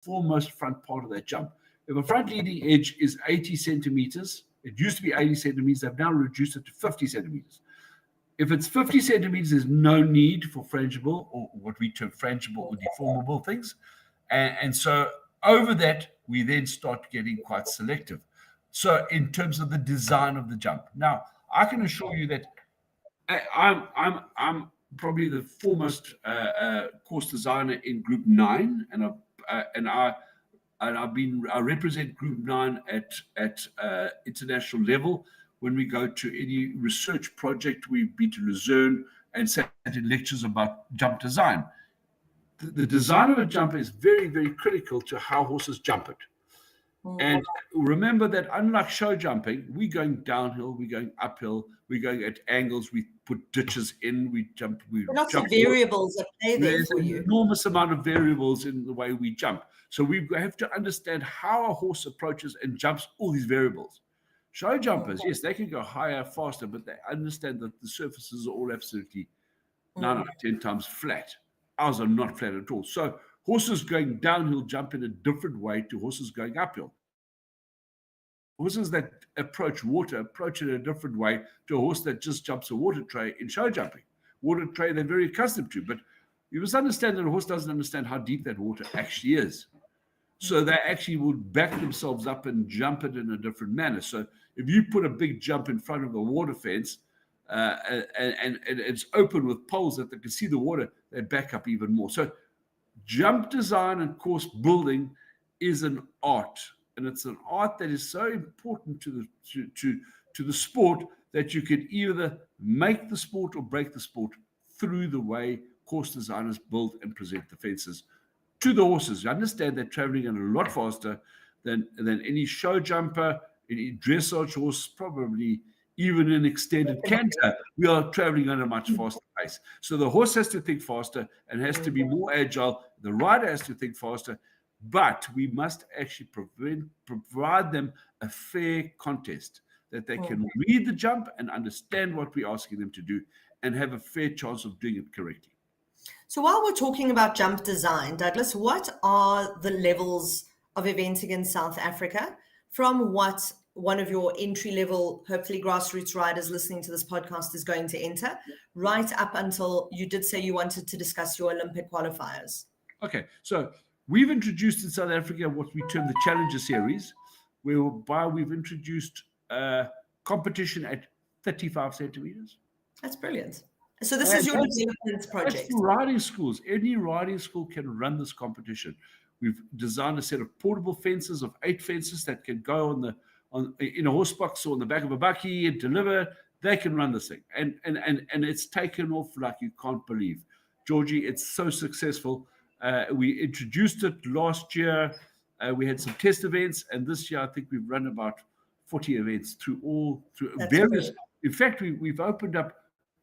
foremost front part of that jump. If a front leading edge is 80 centimeters, it used to be 80 centimeters, they've now reduced it to 50 centimeters. If it's 50 centimeters, there's no need for frangible, or what we term frangible or deformable things. And so over that, we then start getting quite selective. So in terms of the design of the jump. Now, I can assure you that I'm probably the foremost course designer in Group 9, and I represent Group 9 at international level. When we go to any research project, we've been to Luzerne and sat in lectures about jump design. The design of a jump is very, very critical to how horses jump it. And remember that unlike show jumping, we're going downhill, we're going uphill, we're going at angles, we put ditches in, we jump. Lots of variables at play there for you. There's an enormous amount of variables in the way we jump. So we have to understand how a horse approaches and jumps all these variables. Show jumpers, yes, they can go higher, faster, but they understand that the surfaces are all absolutely 9 out of 10 times flat. Ours are not flat at all. So horses going downhill jump in a different way to horses going uphill. Horses that approach water approach it in a different way to a horse that just jumps a water tray in show jumping. Water tray they're very accustomed to, but you must understand that a horse doesn't understand how deep that water actually is. So they actually would back themselves up and jump it in a different manner. So if you put a big jump in front of a water fence and it's open with poles that they can see the water, they back up even more. So jump design and course building is an art, and it's an art that is so important to the sport that you can either make the sport or break the sport through the way course designers build and present the fences to the horses. You understand they're traveling at a lot faster than any show jumper, any dressage horse, probably even an extended canter. We are traveling at a much faster pace. So the horse has to think faster and has to be more agile. The rider has to think faster, but we must actually provide them a fair contest that they can read the jump and understand what we're asking them to do and have a fair chance of doing it correctly. So while we're talking about jump design, Douglas, what are the levels of eventing in South Africa from what one of your entry-level, hopefully grassroots riders listening to this podcast is going to enter, right up until you did say you wanted to discuss your Olympic qualifiers? Okay, so we've introduced in South Africa what we term the Challenger Series, whereby we've introduced competition at 35 centimeters. That's brilliant. So this is your development project. That's for riding schools. Any riding school can run this competition. We've designed a set of portable fences of 8 fences that can go in a horse box or on the back of a bakkie and deliver. They can run this thing. And it's taken off like you can't believe. Georgie, it's so successful. We introduced it last year. We had some test events, and this year I think we've run about 40 events through various. Great. In fact, we've opened up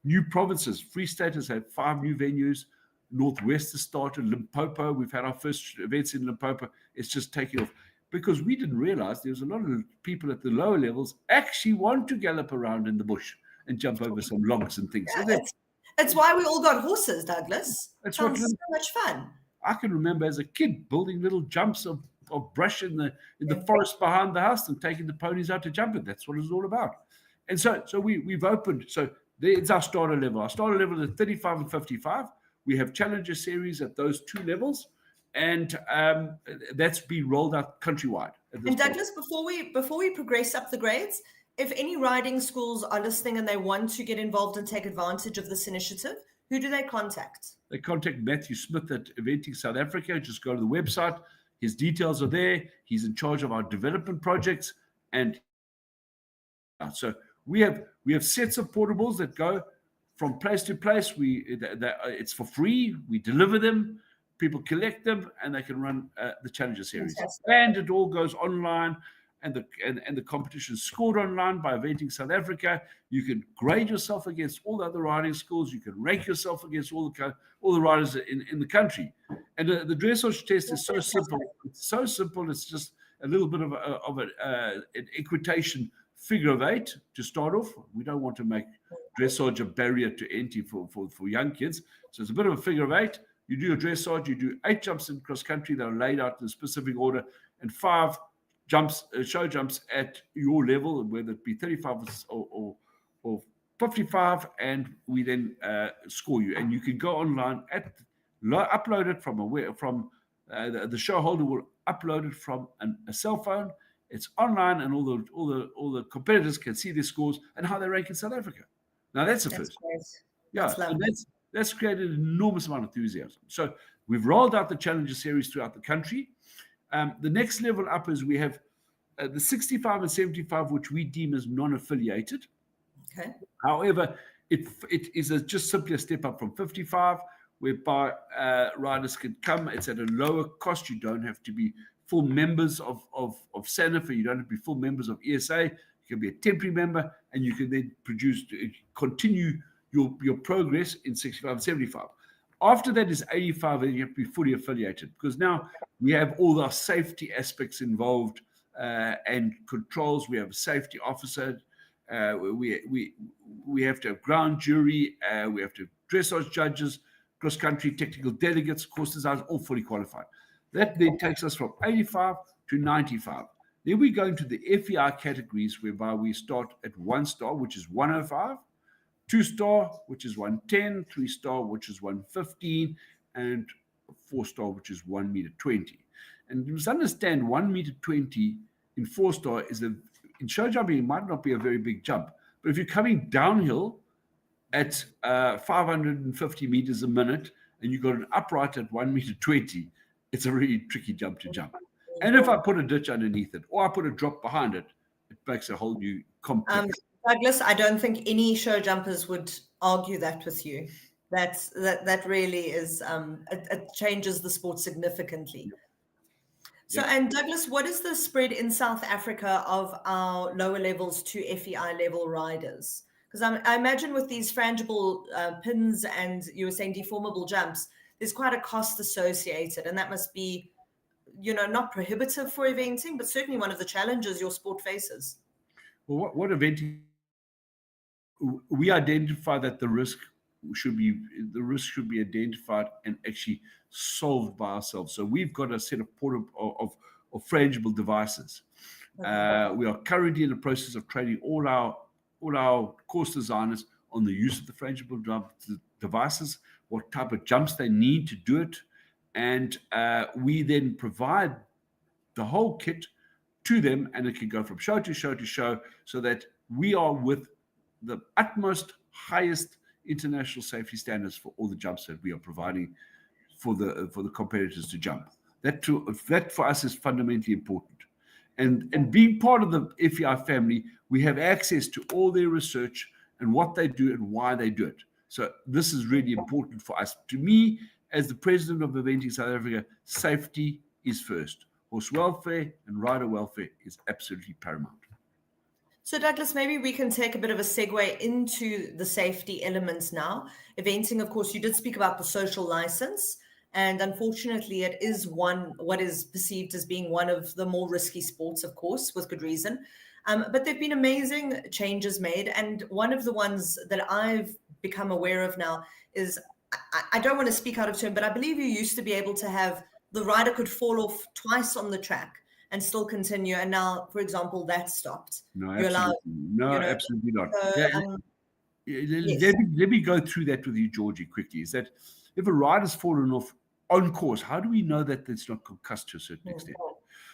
new provinces. Free State has had 5 new venues. Northwest has started. Limpopo, we've had our first events in Limpopo. It's just taking off because we didn't realize there's a lot of people at the lower levels actually want to gallop around in the bush and jump over some logs and things. Yeah, that's why we all got horses, Douglas. That's so much fun. I can remember as a kid building little jumps of brush in the forest behind the house and taking the ponies out to jump it. That's what it's all about. And so we've opened. So it's our starter level. Our starter level is 35 and 55. We have Challenger Series at those 2 levels, and that's been rolled out countrywide. And Douglas, before we progress up the grades, if any riding schools are listening and they want to get involved and take advantage of this initiative, who do they contact? They contact Matthew Smith at Eventing South Africa. Just go to the website. His details are there. He's in charge of our development projects, and so we have sets of portables that go from place to place. It's for free. We deliver them. People collect them, and they can run the Challenger Series. Fantastic. And it all goes online, and the competition is scored online by Eventing South Africa. You can grade yourself against all the other riding schools. You can rank yourself against all the riders in the country. And the dressage test is so simple. It's so simple. It's just a little bit of an equitation figure of 8 to start off. We don't want to make dressage a barrier to entry for young kids. So it's a bit of a figure of 8. you do your dressage, you do 8 jumps in cross country that are laid out in a specific order, and 5 jumps, show jumps at your level, whether it be 35 or 55, and we then score you. And you can go online upload it from the show holder will upload it from a cell phone. It's online, and all the competitors can see their scores and how they rank in South Africa. Now that's a first. Great. Yeah, so that's created an enormous amount of enthusiasm. So we've rolled out the Challenger Series throughout the country. The next level up is we have the 65 and 75, which we deem as non-affiliated. Okay. However, it is just simply a step up from 55, whereby riders can come. It's at a lower cost. You don't have to be full members of SANAF. You don't have to be full members of ESA. You can be a temporary member, and you can then continue your progress in 65 and 75. After that is 85, and you have to be fully affiliated, because now we have all our safety aspects involved and controls. We have a safety officer. We have to have ground jury. We have to have dressage judges, cross-country technical delegates, course designers, all fully qualified. That then takes us from 85 to 95. Then we go into the FEI categories, whereby we start at 1 star, which is 105, 2 star, which is 110, 3 star, which is 115, and 4 star, which is 1 meter 20. And you must understand 1 meter 20 in 4 star in show jumping, it might not be a very big jump, but if you're coming downhill at 550 meters a minute and you've got an upright at 1 meter 20, it's a really tricky jump to jump. And if I put a ditch underneath it, or I put a drop behind it, it makes a whole new complex. Douglas, I don't think any show jumpers would argue that with you. That really is it changes the sport significantly. So, and Douglas, what is the spread in South Africa of our lower levels to FEI level riders? Because I imagine with these frangible pins and you were saying deformable jumps, there's quite a cost associated, and that must be, not prohibitive for eventing, but certainly one of the challenges your sport faces. Well, what eventing? We identify that the risk should be identified and actually solved by ourselves. So we've got a set of frangible devices. Okay. We are currently in the process of training all our course designers on the use of the frangible devices, what type of jumps they need to do it, and we then provide the whole kit to them, and it can go from show to show to show, so that we are with the utmost highest international safety standards for all the jumps that we are providing for the competitors to jump. That for us is fundamentally important. And being part of the FEI family, we have access to all their research and what they do and why they do it. So this is really important for us. To me, as the president of Eventing South Africa, safety is first. Horse welfare and rider welfare is absolutely paramount. So Douglas, maybe we can take a bit of a segue into the safety elements now. Eventing, of course, you did speak about the social license, and unfortunately it is what is perceived as being one of the more risky sports, of course, with good reason. But there've been amazing changes made, and one of the ones that I've become aware of now is, I don't want to speak out of turn, but I believe you used to be able to have the rider could fall off twice on the track and still continue. And now, for example, that stopped. No, absolutely not. Yes. Let me go through that with you, Georgie, quickly. Is that if a rider's fallen off on course, how do we know that it's not concussed to a certain extent?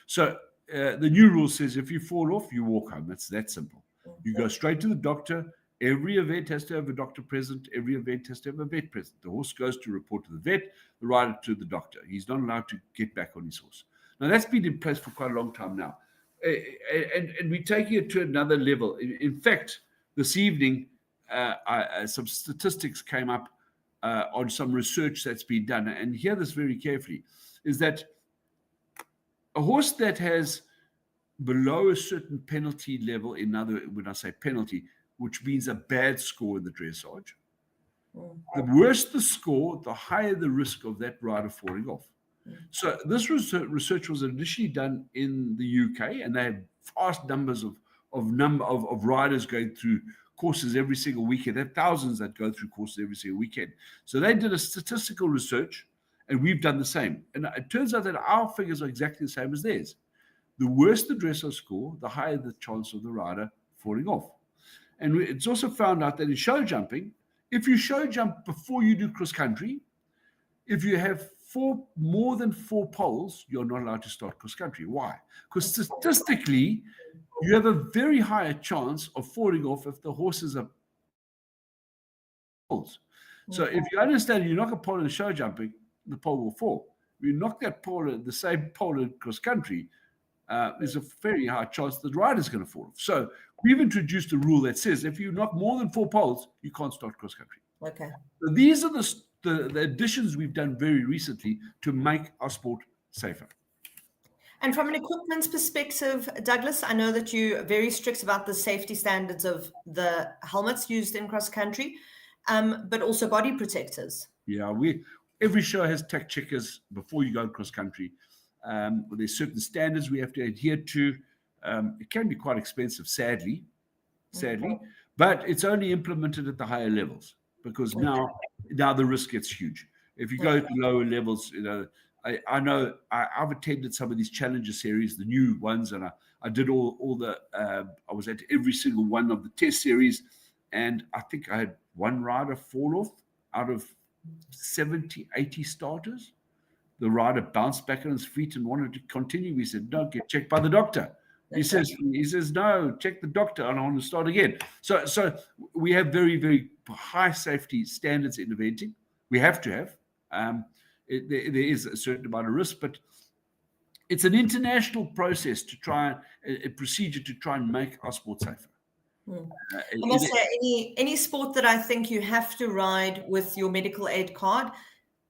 So the new rule says if you fall off, you walk home. That's that simple. You go straight to the doctor. Every event has to have a doctor present. Every event has to have a vet present. The horse goes to report to the vet, the rider to the doctor. He's not allowed to get back on his horse. Now, that's been in place for quite a long time now. And we're taking it to another level. In fact, this evening, some statistics came up on some research that's been done. And hear this very carefully, is that a horse that has below a certain penalty level, when I say penalty, which means a bad score in the dressage, the worse the score, the higher the risk of that rider falling off. So this research was initially done in the UK, and they had vast numbers of riders going through courses every single weekend. They have thousands that go through courses every single weekend. So they did a statistical research And we've done the same. And it turns out that our figures are exactly the same as theirs. The worse the dressage score, the higher the chance of the rider falling off. And it's also found out that in show jumping, if you show jump before you do cross country, if you have more than 4 poles, you're not allowed to start cross country. Why? Because statistically, you have a very high chance of falling off if the horses are poles. So if you understand, you knock a pole in show jumping, the pole will fall. If you knock that pole, the same pole in cross country, there's a very high chance the rider's going to fall off. So we've introduced a rule that says if you knock more than 4 poles, you can't start cross country. Okay. So these are the additions we've done very recently to make our sport safer. And from an equipment perspective, Douglas, I know that you're very strict about the safety standards of the helmets used in cross country, but also body protectors. Yeah, every show has tack checkers before you go cross country. There's certain standards we have to adhere to. It can be quite expensive, sadly, but it's only implemented at the higher levels because now the risk gets huge. If you go to lower levels, I know I've attended some of these Challenger series, the new ones, and I did all the. I was at every single one of the test series, and I think I had one rider fall off out of 70, 80 starters. The rider bounced back on his feet and wanted to continue. We said, "No, get checked by the doctor." He says, "No, check the doctor, and I want to start again." So we have very, very high safety standards in eventing. We have to have. There is a certain amount of risk, but it's an international process to try a procedure to try and make our sport safer. I must say, any sport that I think you have to ride with your medical aid card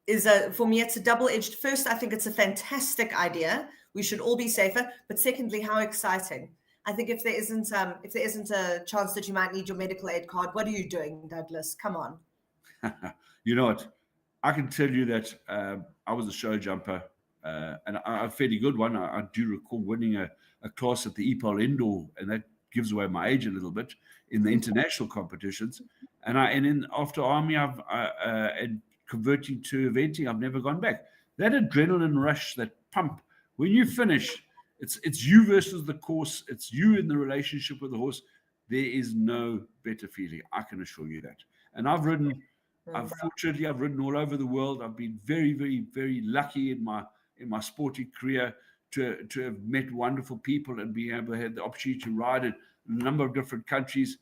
is for me, it's a double-edged. First, I think it's a fantastic idea. We should all be safer. But secondly, how exciting! I think if there isn't a chance that you might need your medical aid card, what are you doing, Douglas? Come on. You know what? I can tell you that I was a show jumper, and a fairly good one. I do recall winning a class at the EPOL indoor, and that gives away my age a little bit in the international competitions. And then after Army, and converting to eventing, I've never gone back. That adrenaline rush, that pump, when you finish, it's you versus the course. It's you in the relationship with the horse. There is no better feeling. I can assure you that. And I've ridden. Unfortunately, I've ridden all over the world. I've been very, very, very lucky in my sporting career to have met wonderful people and be able to have the opportunity to ride in a number of different countries.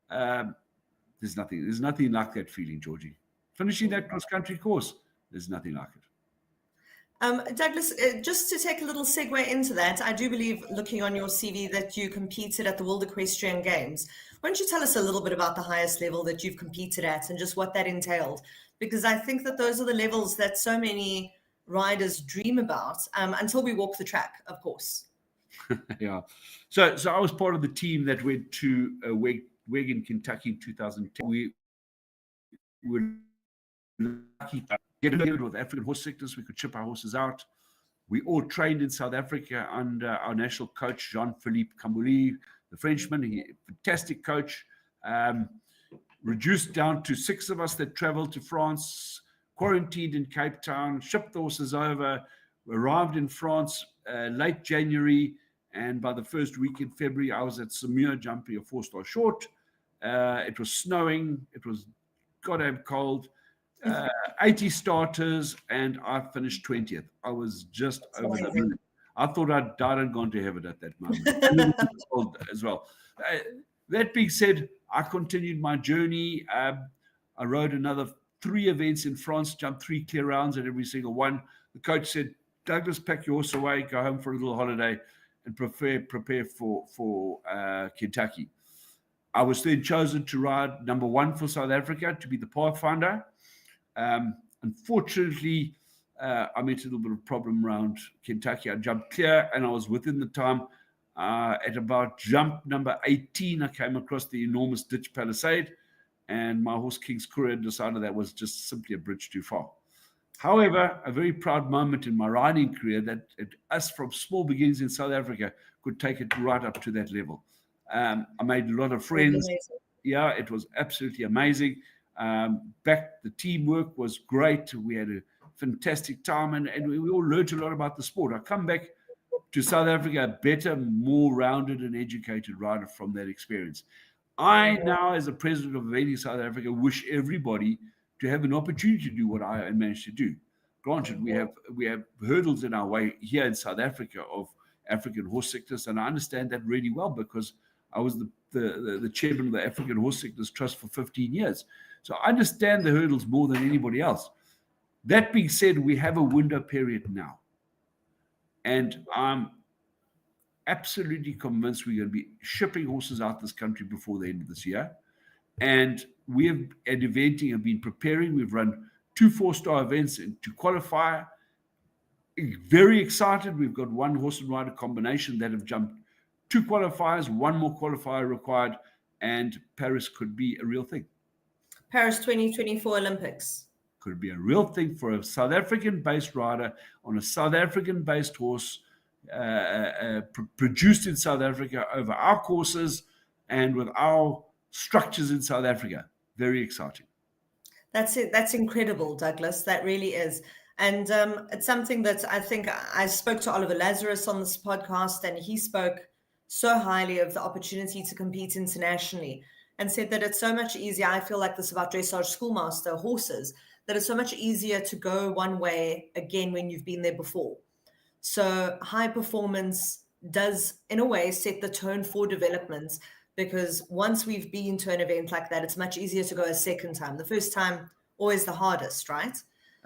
There's nothing like that feeling, Georgie. Finishing that cross-country course, there's nothing like it. Douglas, just to take a little segue into that, I do believe, looking on your CV, that you competed at the World Equestrian Games. Why don't you tell us a little bit about the highest level that you've competed at and just what that entailed? Because I think that those are the levels that so many riders dream about until we walk the track, of course. Yeah. So I was part of the team that went to Wigan, Kentucky in 2010. We were lucky to get a with African horse sickness. We could ship our horses out. We all trained in South Africa under our national coach, Jean-Philippe Cambouli, the Frenchman. Fantastic coach. Reduced down to 6 of us that traveled to France, quarantined in Cape Town, shipped the horses over, arrived in France late January, and by the first week in February, I was at Saumur jumping a 4-star short. It was snowing. It was goddamn cold. 80 starters, and I finished 20th. I was just over the moon. I thought I'd died and gone to heaven at that moment. As well. That being said, I continued my journey. I rode another 3 events in France, jumped 3 clear rounds at every single one. The coach said, "Douglas, pack your horse away, go home for a little holiday, and prepare for Kentucky." I was then chosen to ride number 1 for South Africa, to be the pathfinder. Unfortunately, I met a little bit of problem around Kentucky. I jumped clear, and I was within the time. At about jump number 18, I came across the enormous ditch palisade, and my horse King's Courier decided that was just simply a bridge too far. However, a very proud moment in my riding career that us from small beginnings in South Africa could take it right up to that level. I made a lot of friends. Yeah, it was absolutely amazing. The teamwork was great. We had a fantastic time, and we all learned a lot about the sport. I come back to South Africa a better, more rounded and educated rider from that experience. I now, as the president of Eventing South Africa, wish everybody to have an opportunity to do what I managed to do. Granted, we have hurdles in our way here in South Africa of African horse sickness, and I understand that really well because I was the chairman of the African Horse Sickness Trust for 15 years. So I understand the hurdles more than anybody else. That being said, we have a window period now. And I'm absolutely convinced we're going to be shipping horses out this country before the end of this year. And we have, at Eventing, have been preparing. We've run 2 4-star events to qualify. Very excited. We've got 1 horse and rider combination that have jumped 2 qualifiers, 1 more qualifier required, and Paris could be a real thing. Paris 2024 Olympics. Could be a real thing for a South African-based rider on a South African-based horse, produced in South Africa over our courses and with our structures in South Africa. Very exciting. That's it. That's incredible, Douglas. That really is. And it's something that I think I spoke to Oliver Lazarus on this podcast, and he spoke so highly of the opportunity to compete internationally and said that it's so much easier. I feel like this about dressage schoolmaster horses, that it's so much easier to go one way again when you've been there before. So high performance does, in a way, set the tone for development, because once we've been to an event like that, it's much easier to go a second time. The first time, always the hardest, right?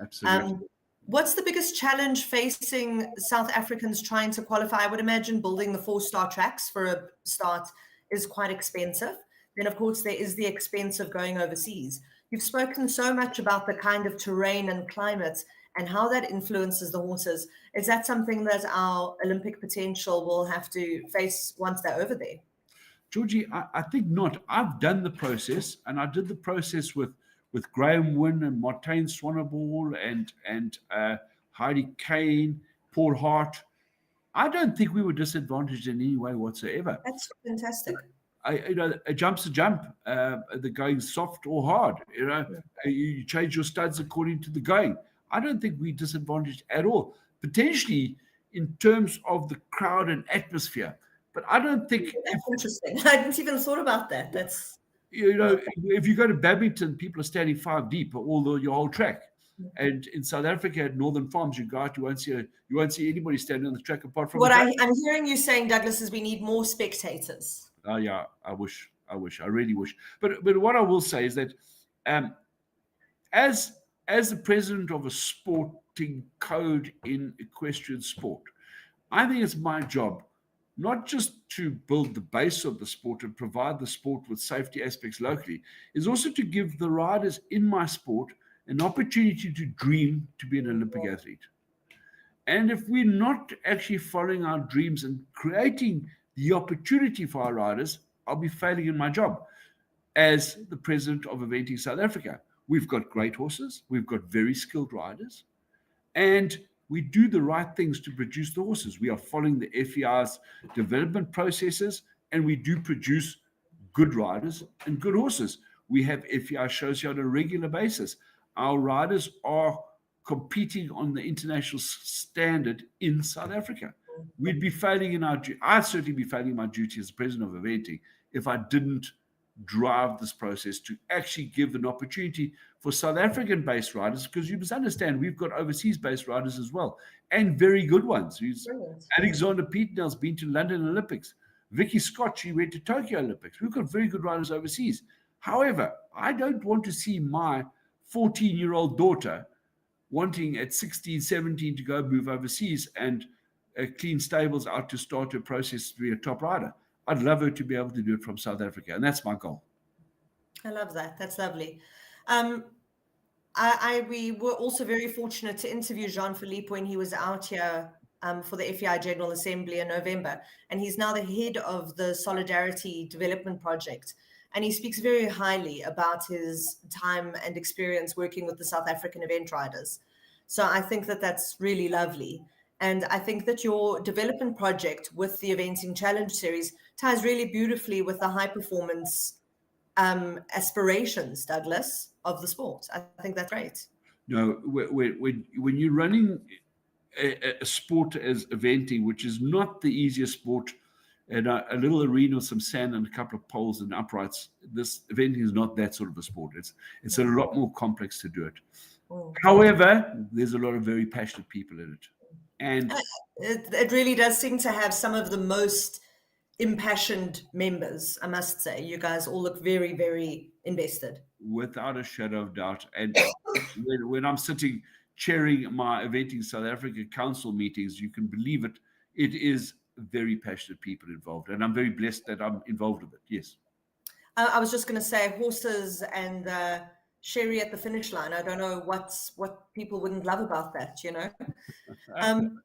Absolutely. What's the biggest challenge facing South Africans trying to qualify? I would imagine building the 4-star tracks for a start is quite expensive. Then, of course, there is the expense of going overseas. You've spoken so much about the kind of terrain and climate and how that influences the horses. Is that something that our Olympic potential will have to face once they're over there? Georgie, I think not. I've done the process, and I did the process with Graham Wynne and Martijn Swanepoel and Heidi Kane, Paul Hart. I don't think we were disadvantaged in any way whatsoever. That's fantastic. A jump's a jump. The going soft or hard. You change your studs according to the going. I don't think we're disadvantaged at all. Potentially in terms of the crowd and atmosphere, but I don't think. That's interesting. I hadn't even thought about that. That's. If you go to Babington, people are standing 5 deep your whole track. And in South Africa, at Northern Farms, you go out, you won't see anybody standing on the track apart from. What I'm hearing you saying, Douglas, is we need more spectators. Oh yeah, I really wish. But what I will say is that, as the president of a sporting code in equestrian sport, I think it's my job not just to build the base of the sport and provide the sport with safety aspects locally, is also to give the riders in my sport an opportunity to dream to be an Olympic athlete. And if we're not actually following our dreams and creating the opportunity for our riders, I'll be failing in my job as the president of Eventing South Africa. We've got great horses, we've got very skilled riders, and we do the right things to produce the horses. We are following the FEI's development processes, and we do produce good riders and good horses. We have FEI shows here on a regular basis. Our riders are competing on the international standard in South Africa. We'd be failing in our duty. I'd certainly be failing in my duty as president of Eventing if I didn't drive this process to actually give an opportunity for South African-based riders, because you must understand we've got overseas-based riders as well, and very good ones. Alexander Petenel's been to London Olympics. Vicky Scott, she went to Tokyo Olympics. We've got very good riders overseas. However, I don't want to see my 14-year-old daughter wanting at 16, 17 to go move overseas and clean stables out to start her process to be a top rider. I'd love her to be able to do it from South Africa, and that's my goal. I love that. That's lovely. We were also very fortunate to interview Jean-Philippe when he was out here for the FEI General Assembly in November, and he's now the head of the Solidarity Development Project, and he speaks very highly about his time and experience working with the South African event riders. So I think that that's really lovely. And I think that your development project with the Eventing Challenge Series ties really beautifully with the high performance aspirations, Douglas, of the sport. I think that's great. No, when you're running a sport as eventing, which is not the easiest sport, and a little arena with some sand and a couple of poles and uprights, this eventing is not that sort of a sport. It's a lot more complex to do it. However, there's a lot of very passionate people in it. And it really does seem to have some of the most impassioned members, I must say. You guys all look very, very invested. without a shadow of doubt. And when I'm sitting chairing my Eventing South Africa Council meetings, you can believe it, it is very passionate people involved. And I'm very blessed that I'm involved with it. Yes. I was just going to say horses and sherry at the finish line. I don't know what people wouldn't love about that, you know.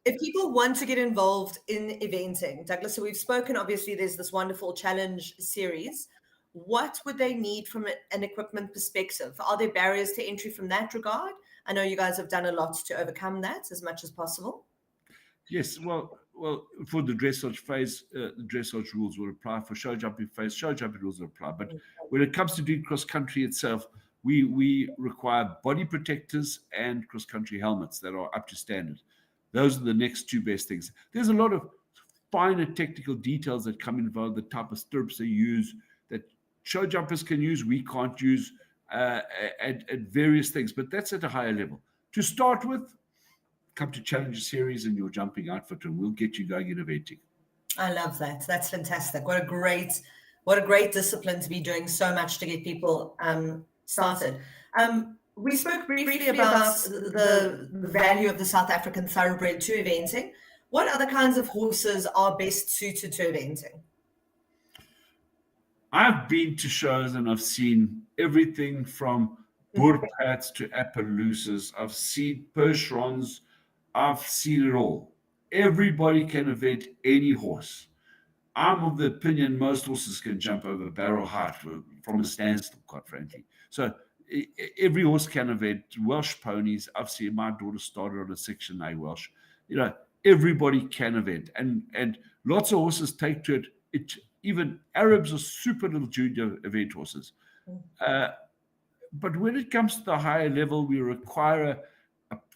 If people want to get involved in eventing, Douglas, so we've spoken, obviously there's this wonderful challenge series. What would they need from an equipment perspective? Are there barriers to entry from that regard? I know you guys have done a lot to overcome that as much as possible. Yes, well, for the dressage phase, the dressage rules will apply. For show jumping phase, show jumping rules will apply. But when it comes to doing cross country itself, we require body protectors and cross country helmets that are up to standard. Those are the next two best things. There's a lot of finer technical details that come involved, the type of stirrups they use, that show jumpers can use, we can't use, at various things. But that's at a higher level. To start with, come to Challenger Series and your jumping outfit, and we'll get you going in eventing. I love that. That's fantastic. What a great discipline to be doing so much to get people started. We spoke briefly about the value of the South African thoroughbred to eventing. What other kinds of horses are best suited to eventing? I've been to shows and I've seen everything from Boerpats to Appaloosas. I've seen Percherons. I've seen it all. Everybody can event any horse. I'm of the opinion most horses can jump over barrel height from a standstill, quite frankly. So every horse can event. Welsh ponies, I've seen my daughter started on a Section A Welsh. You know, everybody can event. And lots of horses take to it. Even Arabs are super little junior event horses. But when it comes to the higher level, we require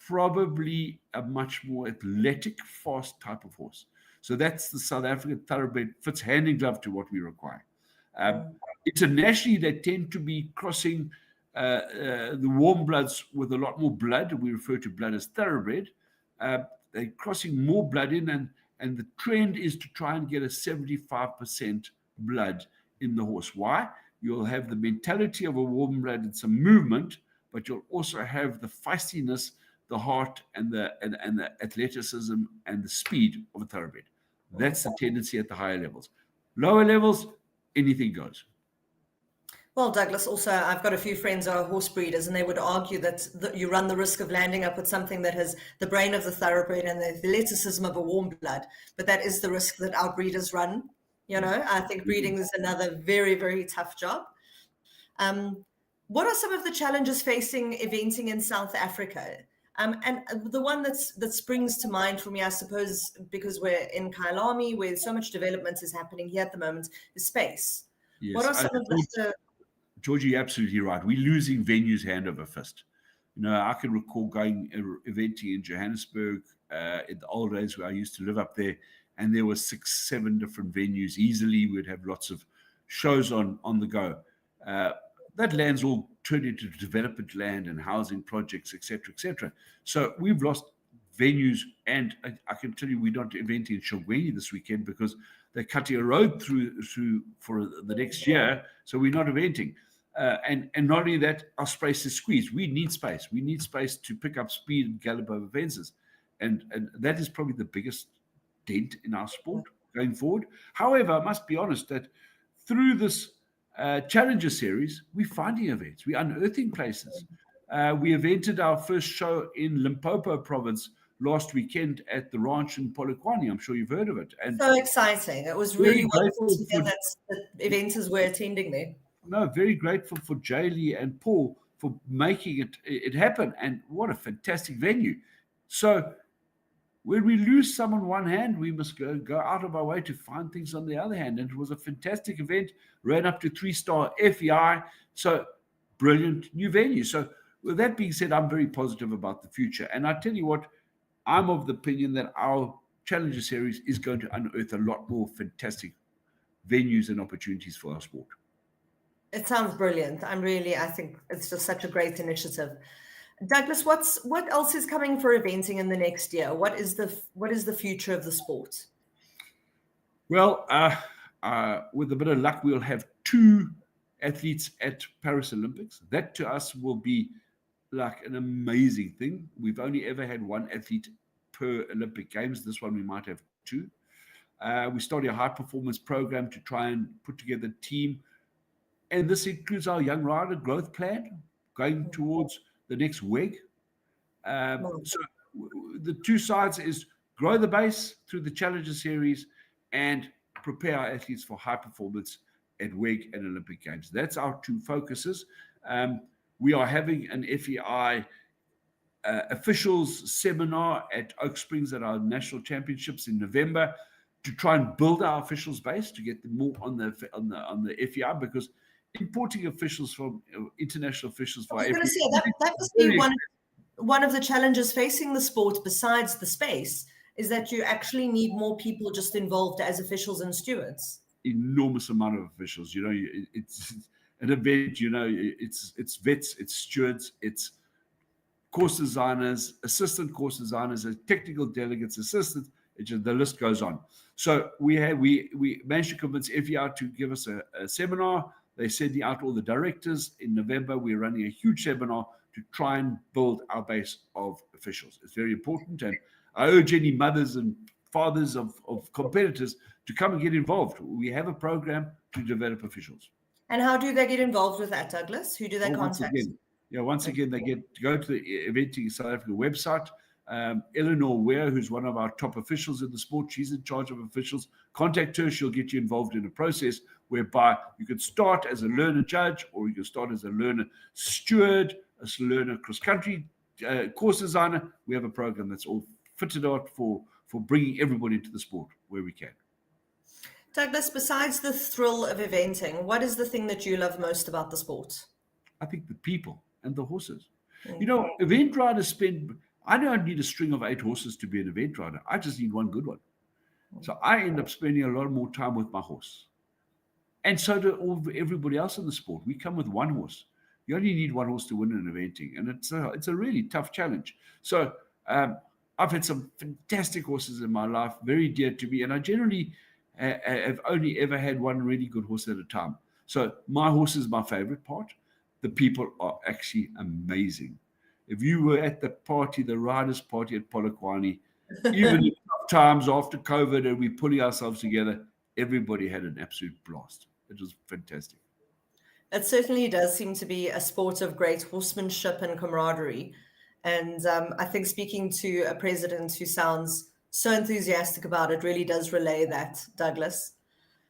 probably a much more athletic, fast type of horse. So that's the South African thoroughbred, fits hand in glove to what we require. Internationally, they tend to be crossing the warm bloods with a lot more blood. We refer to blood as thoroughbred. They're crossing more blood in, and the trend is to try and get a 75% blood in the horse. Why? You'll have the mentality of a warm blood and some movement, but you'll also have the feistiness, the heart, and the athleticism and the speed of a thoroughbred. That's the tendency at the higher levels. Lower levels, anything goes. Well, Douglas, also, I've got a few friends who are horse breeders, and they would argue that you run the risk of landing up with something that has the brain of the thoroughbred and the athleticism of a warm blood. But that is the risk that our breeders run. You know, I think breeding is another very, very tough job. What are some of the challenges facing eventing in South Africa? And the one that springs to mind for me, I suppose, because we're in Kyalami, where so much development is happening here at the moment, is space. Yes, what are some of the... Georgie, you're absolutely right. We're losing venues hand over fist. You know, I can recall going eventing in Johannesburg in the old days where I used to live up there, and there were 6-7 different venues. Easily, we'd have lots of shows on the go. That land's all turned into development land and housing projects, etc., etc. So we've lost venues, and I can tell you we're not eventing in Shogweni this weekend because they're cutting a road through for the next year, so we're not eventing. And not only that, our space is squeezed. We need space. We need space to pick up speed and gallop over fences. And that is probably the biggest dent in our sport going forward. However, I must be honest that through this Challenger Series, we're finding events. We're unearthing places. We evented our first show in Limpopo province last weekend at the ranch in Polokwane. I'm sure you've heard of it. And so exciting. It was really wonderful to hear that eventers were attending there. No, very grateful for Jaylee and Paul for making it happen. And what a fantastic venue. So when we lose some on one hand, we must go out of our way to find things on the other hand. And it was a fantastic event, ran up to 3-star FEI. So brilliant new venue. So with that being said, I'm very positive about the future. And I tell you what, I'm of the opinion that our Challenger Series is going to unearth a lot more fantastic venues and opportunities for our sport. It sounds brilliant. I think it's just such a great initiative. Douglas, what else is coming for eventing in the next year? What is the future of the sport? Well, with a bit of luck, we'll have 2 athletes at Paris Olympics. That to us will be like an amazing thing. We've only ever had 1 athlete per Olympic Games. This one we might have 2. We started a high performance program to try and put together a team. And this includes our young rider growth plan going towards the next WEG. So the 2 sides is grow the base through the Challenger Series and prepare our athletes for high performance at WEG and Olympic Games. That's our 2 focuses. We are having an FEI officials seminar at Oak Springs at our national championships in November to try and build our officials base to get them more on the FEI, because importing officials from international officials for I was going to say that must be one of the challenges facing the sport besides the space, is that you actually need more people just involved as officials and stewards. Enormous amount of officials. It's an event. It's vets, it's stewards, it's course designers, assistant course designers, technical delegates, assistants. The list goes on. So we managed to convince FEI to give us a seminar. They're sending out all the directors. In November, we're running a huge seminar to try and build our base of officials. It's very important. And I urge any mothers and fathers of competitors to come and get involved. We have a program to develop officials. And how do they get involved with that, Douglas? Who do they contact? Once again, they go to the Eventing South Africa website. Eleanor Ware, who's one of our top officials in the sport, she's in charge of officials. Contact her. She'll get you involved in a process whereby you could start as a learner judge, or you can start as a learner steward, as a learner cross-country course designer. We have a program that's all fitted out for bringing everybody into the sport where we can. Douglas, besides the thrill of eventing, what is the thing that you love most about the sport? I think the people and the horses. Event riders I don't need a string of 8 horses to be an event rider. I just need one good one. So I end up spending a lot more time with my horse. And so do everybody else in the sport. We come with 1 horse. You only need 1 horse to win an eventing. And it's a really tough challenge. So I've had some fantastic horses in my life, very dear to me. And I generally have only ever had 1 really good horse at a time. So my horse is my favorite part. The people are actually amazing. If you were at the party, the riders' party at Polokwane, even in tough times after COVID and we're pulling ourselves together, everybody had an absolute blast. It was fantastic. It certainly does seem to be a sport of great horsemanship and camaraderie. And I think speaking to a president who sounds so enthusiastic about it really does relay that, Douglas.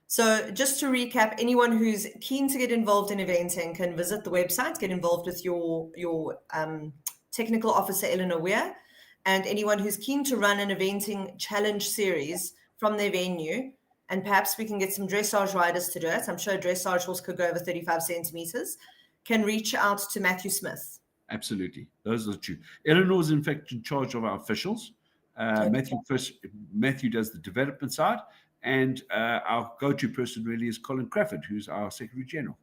So just to recap, anyone who's keen to get involved in eventing can visit the website, get involved with your technical officer, Eleanor Weir, and anyone who's keen to run an eventing challenge series from their venue, and perhaps we can get some dressage riders to do it. I'm sure a dressage horse could go over 35 centimeters, can reach out to Matthew Smith. Absolutely. Those are the 2. Eleanor's in fact in charge of our officials. Matthew does the development side. And our go-to person really is Colin Crawford, who's our Secretary General.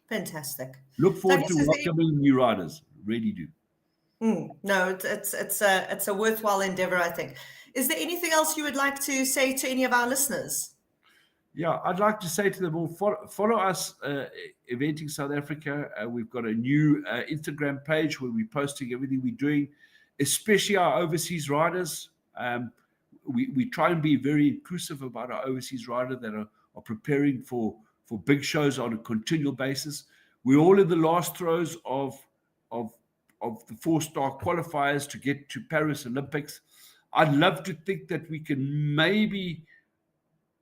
Fantastic. Look forward to welcoming new riders. Really do. No, it's a worthwhile endeavor, I think. Is there anything else you would like to say to any of our listeners? Yeah, I'd like to say to them all, follow us, Eventing South Africa. We've got a new Instagram page where we're posting everything we're doing, especially our overseas riders. We try and be very inclusive about our overseas riders that are preparing for big shows on a continual basis. We're all in the last throes of the 4-star qualifiers to get to Paris Olympics. I'd love to think that we can maybe,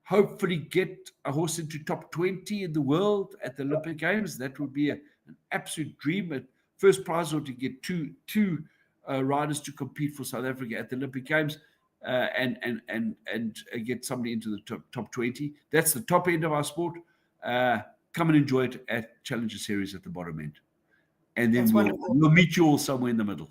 hopefully, get a horse into top 20 in the world at the Olympic Games. That would be an absolute dream. First prize would to get two riders to compete for South Africa at the Olympic Games. And get somebody into the top 20. That's the top end of our sport. Come and enjoy it at Challenger Series at the bottom end. and then That's we'll wonderful. we'll meet you all somewhere in the middle.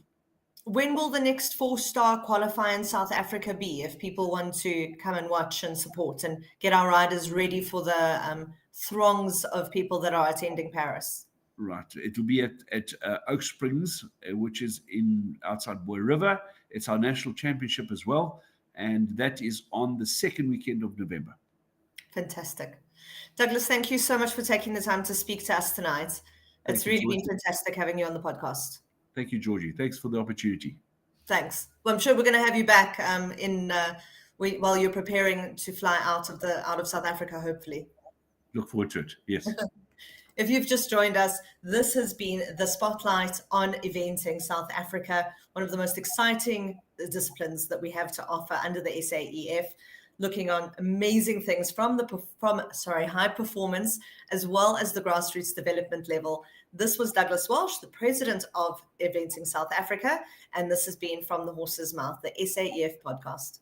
When will the next 4-star qualifier in South Africa be, if people want to come and watch and support and get our riders ready for the throngs of people that are attending Paris? Right. It will be at Oak Springs, which is outside Boy River. It's our national championship as well. And that is on the second weekend of November. Fantastic. Douglas, thank you so much for taking the time to speak to us tonight. It's really been fantastic having you on the podcast. Thank you, Georgie. Thanks for the opportunity. Thanks. Well, I'm sure we're going to have you back while you're preparing to fly out of South Africa, hopefully. Look forward to it. Yes. If you've just joined us, this has been the Spotlight on Eventing South Africa, one of the most exciting disciplines that we have to offer under the SAEF, looking on amazing things from high performance as well as the grassroots development level. This was Douglas Welsh, the president of Eventing South Africa, and this has been From the Horse's Mouth, the SAEF podcast.